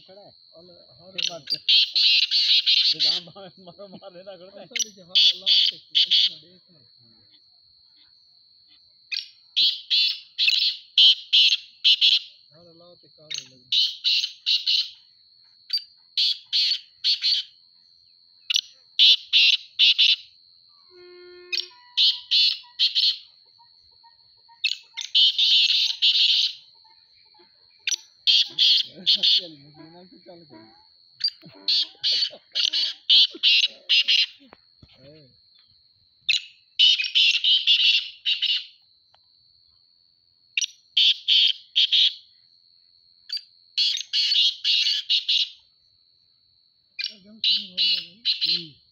खड़ा है और हर मारते जहां मारो मारे ना करते असल के हर अल्लाह पे ना देखना हर अल्लाह पे काम लग चल मुझे से चल कर एकदम फन हो गया